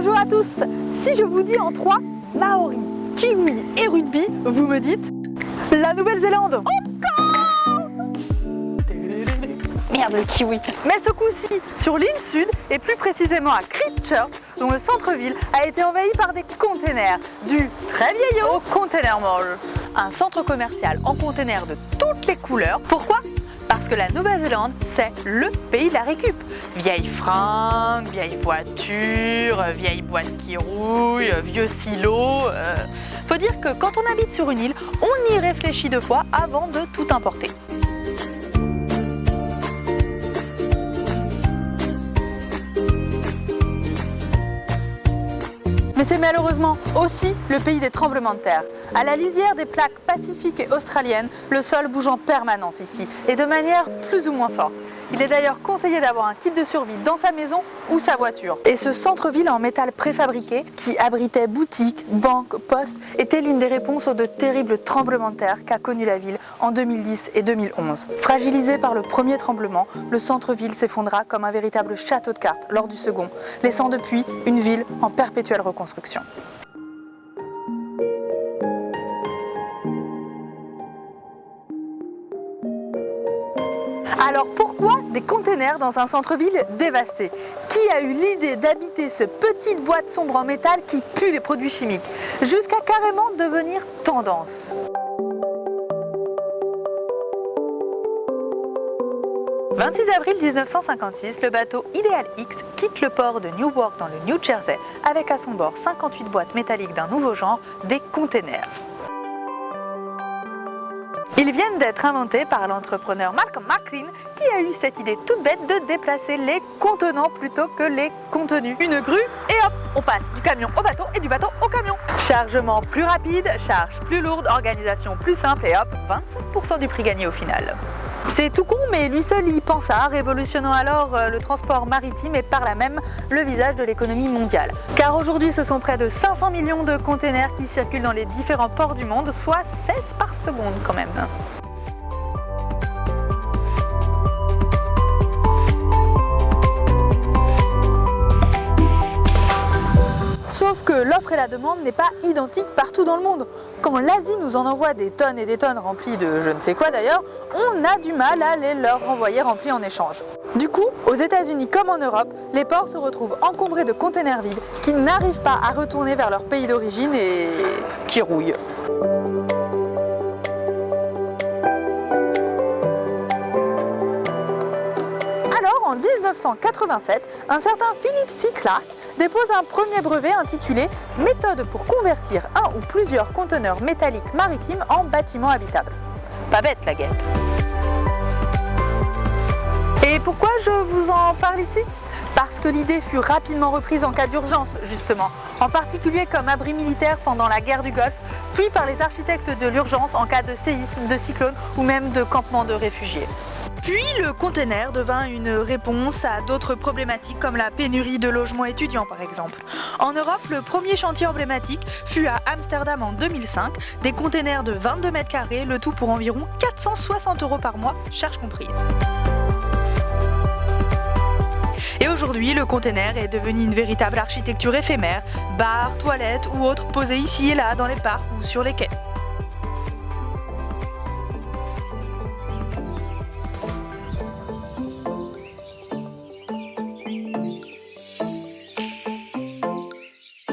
Bonjour à tous. Si je vous dis en 3, Maori, Kiwi et rugby, vous me dites la Nouvelle-Zélande. Encore. Merde, le kiwi. Mais ce coup-ci, sur l'île sud, et plus précisément à Christchurch, dont le centre-ville a été envahi par des containers, du très vieillot au Container Mall. Un centre commercial en containers de toutes les couleurs. Pourquoi ? Parce que la Nouvelle-Zélande, c'est le pays de la récup. Vieilles fringues, vieilles voitures, vieilles boîtes qui rouillent, vieux silos. Faut dire que quand on habite sur une île, on y réfléchit 2 fois avant de tout importer. Mais c'est malheureusement aussi le pays des tremblements de terre. À la lisière des plaques pacifiques et australiennes, le sol bouge en permanence ici, et de manière plus ou moins forte. Il est d'ailleurs conseillé d'avoir un kit de survie dans sa maison ou sa voiture. Et ce centre-ville en métal préfabriqué, qui abritait boutiques, banques, postes, était l'une des réponses aux de terribles tremblements de terre qu'a connu la ville en 2010 et 2011. Fragilisé par le premier tremblement, le centre-ville s'effondra comme un véritable château de cartes lors du second, laissant depuis une ville en perpétuelle reconstruction. Alors pourquoi des containers dans un centre-ville dévasté? Qui a eu l'idée d'habiter ce petite boîte sombre en métal qui pue les produits chimiques, jusqu'à carrément devenir tendance? Le 26 avril 1956, le bateau Ideal X quitte le port de Newark dans le New Jersey avec à son bord 58 boîtes métalliques d'un nouveau genre, des containers. Ils viennent d'être inventés par l'entrepreneur Malcolm McLean qui a eu cette idée toute bête de déplacer les contenants plutôt que les contenus. Une grue et hop, on passe du camion au bateau et du bateau au camion. Chargement plus rapide, charge plus lourde, organisation plus simple et hop, 25% du prix gagné au final. C'est tout con, mais lui seul y pensa, révolutionnant alors le transport maritime et par là même le visage de l'économie mondiale. Car aujourd'hui, ce sont près de 500 millions de containers qui circulent dans les différents ports du monde, soit 16 par seconde quand même. Sauf que l'offre et la demande n'est pas identique partout dans le monde. Quand l'Asie nous en envoie des tonnes et des tonnes remplies de je ne sais quoi d'ailleurs, on a du mal à les leur renvoyer remplis en échange. Du coup, aux États-Unis comme en Europe, les ports se retrouvent encombrés de containers vides qui n'arrivent pas à retourner vers leur pays d'origine et qui rouillent. En 1987, un certain Philip C. Clark dépose un premier brevet intitulé « Méthode pour convertir un ou plusieurs conteneurs métalliques maritimes en bâtiments habitables ». Pas bête la guêpe. Et pourquoi je vous en parle ici ? Parce que l'idée fut rapidement reprise en cas d'urgence, justement, en particulier comme abri militaire pendant la guerre du Golfe, puis par les architectes de l'urgence en cas de séisme, de cyclone ou même de campement de réfugiés. Puis le container devint une réponse à d'autres problématiques comme la pénurie de logements étudiants par exemple. En Europe, le premier chantier emblématique fut à Amsterdam en 2005, des containers de 22 mètres carrés, le tout pour environ 460 € par mois, charges comprises. Et aujourd'hui, le container est devenu une véritable architecture éphémère, bars, toilettes ou autres posés ici et là dans les parcs ou sur les quais.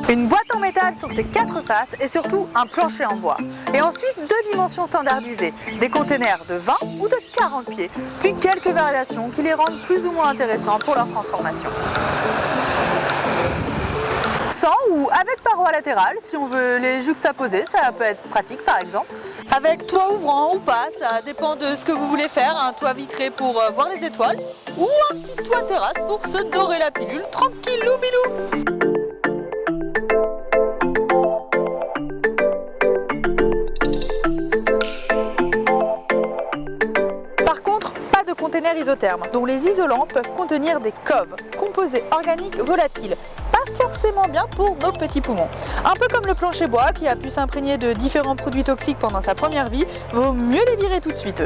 Une boîte en métal sur ses 4 faces et surtout un plancher en bois. Et ensuite 2 dimensions standardisées, des containers de 20 ou de 40 pieds, puis quelques variations qui les rendent plus ou moins intéressants pour leur transformation. Sans ou avec parois latérales, si on veut les juxtaposer, ça peut être pratique par exemple. Avec toit ouvrant ou pas, ça dépend de ce que vous voulez faire, un toit vitré pour voir les étoiles, ou un petit toit terrasse pour se dorer la pilule, tranquillou bilou. Containers isothermes, dont les isolants peuvent contenir des COV, composés organiques volatiles, pas forcément bien pour nos petits poumons. Un peu comme le plancher bois qui a pu s'imprégner de différents produits toxiques pendant sa première vie, vaut mieux les virer tout de suite.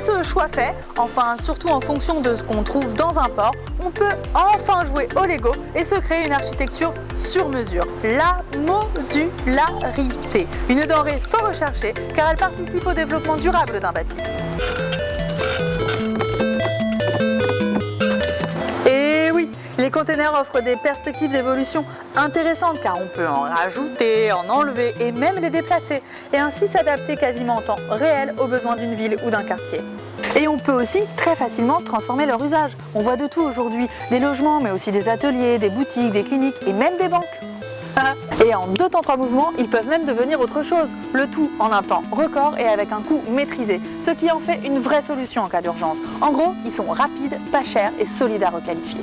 ce choix fait, enfin surtout en fonction de ce qu'on trouve dans un port, on peut enfin jouer au Lego et se créer une architecture sur mesure. La modularité, une denrée fort recherchée car elle participe au développement durable d'un bâti. Les containers offrent des perspectives d'évolution intéressantes car on peut en rajouter, en enlever et même les déplacer et ainsi s'adapter quasiment en temps réel aux besoins d'une ville ou d'un quartier. Et on peut aussi très facilement transformer leur usage. On voit de tout aujourd'hui, des logements mais aussi des ateliers, des boutiques, des cliniques et même des banques. Et en 2 temps 3 mouvements, ils peuvent même devenir autre chose, le tout en un temps record et avec un coût maîtrisé, ce qui en fait une vraie solution en cas d'urgence. En gros, ils sont rapides, pas chers et solides à requalifier.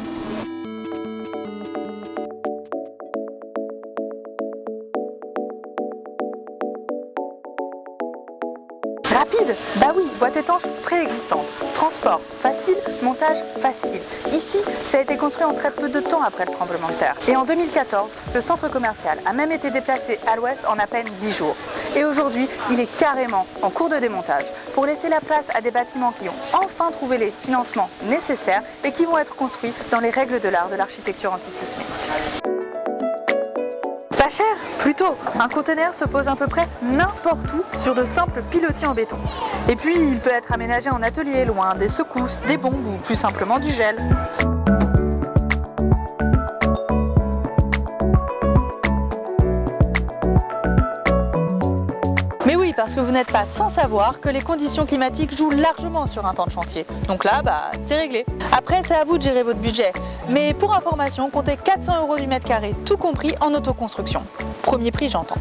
Rapide, bah oui, boîte étanche préexistante, transport facile, montage facile. Ici, ça a été construit en très peu de temps après le tremblement de terre. Et en 2014, le centre commercial a même été déplacé à l'ouest en à peine 10 jours. Et aujourd'hui, il est carrément en cours de démontage pour laisser la place à des bâtiments qui ont enfin trouvé les financements nécessaires et qui vont être construits dans les règles de l'art de l'architecture antisismique. Pas cher, plutôt. Un container se pose à peu près n'importe où sur de simples pilotis en béton. Et puis, il peut être aménagé en atelier, loin des secousses, des bombes ou plus simplement du gel. Mais oui, parce que vous n'êtes pas sans savoir que les conditions climatiques jouent largement sur un temps de chantier. Donc là, c'est réglé. Après, c'est à vous de gérer votre budget. Mais pour information, comptez 400 € du mètre carré, tout compris en autoconstruction. Premier prix, j'entends.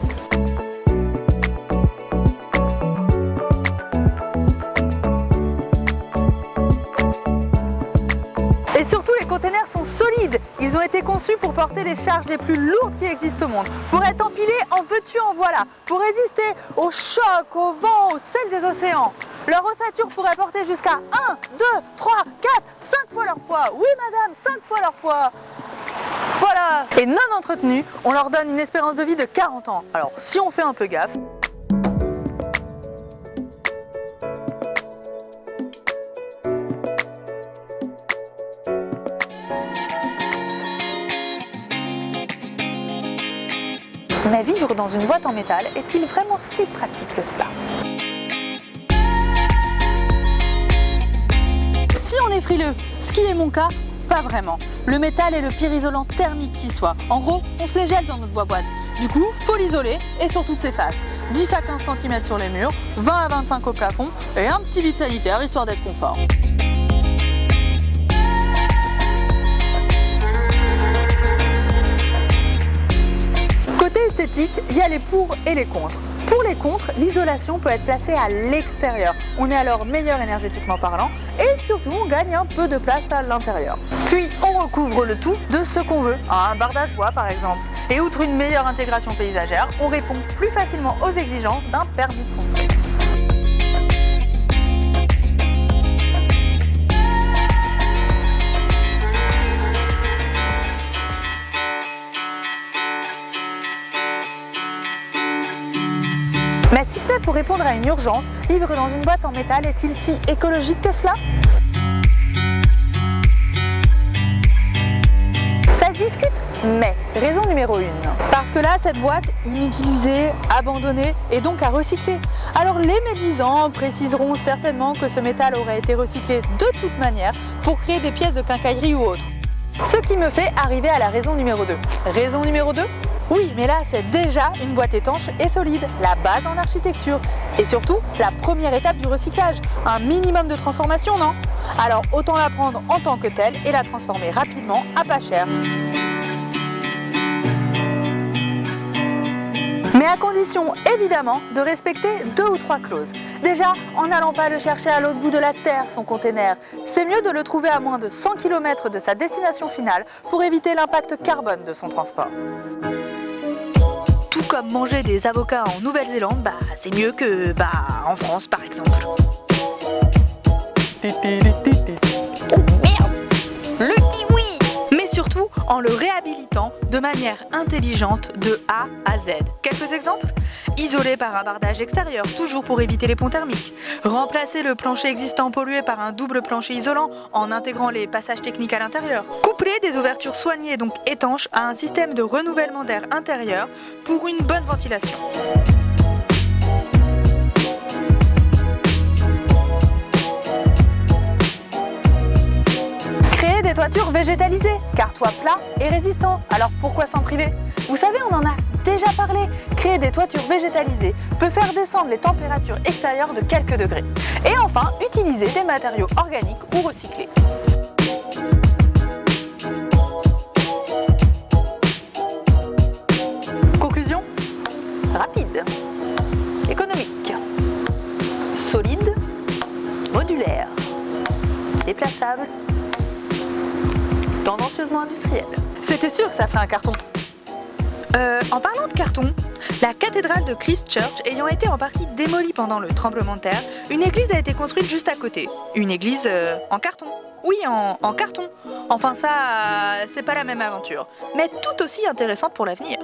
Et surtout, les containers sont solides. Ils ont été conçus pour porter les charges les plus lourdes qui existent au monde, pour être empilés en veux-tu en voilà, pour résister aux chocs, au vent, au sel des océans. Leur ossature pourrait porter jusqu'à 1, 2, 3, 4, 5 fois leur poids. Oui madame, 5 fois leur poids. Voilà. Et non entretenus, on leur donne une espérance de vie de 40 ans. Alors si on fait un peu gaffe. Mais vivre dans une boîte en métal est-il vraiment si pratique que cela? Si on est frileux, ce qui est mon cas, pas vraiment. Le métal est le pire isolant thermique qui soit. En gros, on se les gèle dans notre boîte. Du coup, faut l'isoler et sur toutes ses faces. 10 à 15 cm sur les murs, 20 à 25 au plafond et un petit vide sanitaire histoire d'être confort. Côté esthétique, il y a les pour et les contre. Pour les contres, l'isolation peut être placée à l'extérieur. On est alors meilleur énergétiquement parlant et surtout on gagne un peu de place à l'intérieur. Puis on recouvre le tout de ce qu'on veut, un bardage bois par exemple. Et outre une meilleure intégration paysagère, on répond plus facilement aux exigences d'un permis de construire. Mais si ce n'est pour répondre à une urgence, vivre dans une boîte en métal est-il si écologique que cela? Ça se discute, mais raison numéro 1. Parce que là, cette boîte, inutilisée, abandonnée, est donc à recycler. Alors les médisants préciseront certainement que ce métal aurait été recyclé de toute manière pour créer des pièces de quincaillerie ou autre. Ce qui me fait arriver à la raison numéro 2. Raison numéro 2? Oui, mais là, c'est déjà une boîte étanche et solide, la base en architecture. Et surtout, la première étape du recyclage. Un minimum de transformation, non? Alors, autant la prendre en tant que telle et la transformer rapidement à pas cher. Mais à condition, évidemment, de respecter 2 ou 3 clauses. Déjà, en n'allant pas le chercher à l'autre bout de la terre, son container, c'est mieux de le trouver à moins de 100 km de sa destination finale pour éviter l'impact carbone de son transport. Tout comme manger des avocats en Nouvelle-Zélande, c'est mieux que en France par exemple. Oh merde! Le kiwi! Mais surtout en le réhabilitant de manière intelligente de A à Z. Quelques exemples? Isoler par un bardage extérieur, toujours pour éviter les ponts thermiques. Remplacer le plancher existant pollué par un double plancher isolant en intégrant les passages techniques à l'intérieur. Coupler des ouvertures soignées, donc étanches, à un système de renouvellement d'air intérieur pour une bonne ventilation. Créer des toitures végétalisées, car toit plat et résistant. Alors pourquoi s'en priver? Vous savez, on en a déjà parlé. Créer des toitures végétalisées peut faire descendre les températures extérieures de quelques degrés. Et enfin, utiliser des matériaux organiques ou recyclés. Conclusion? Rapide, économique, solide, modulaire, déplaçable, tendancieusement industriel. C'était sûr que ça ferait un carton. En parlant de carton, la cathédrale de Christchurch ayant été en partie démolie pendant le tremblement de terre, une église a été construite juste à côté. Une église en carton. Oui, en carton. Enfin ça, c'est pas la même aventure, mais tout aussi intéressante pour l'avenir.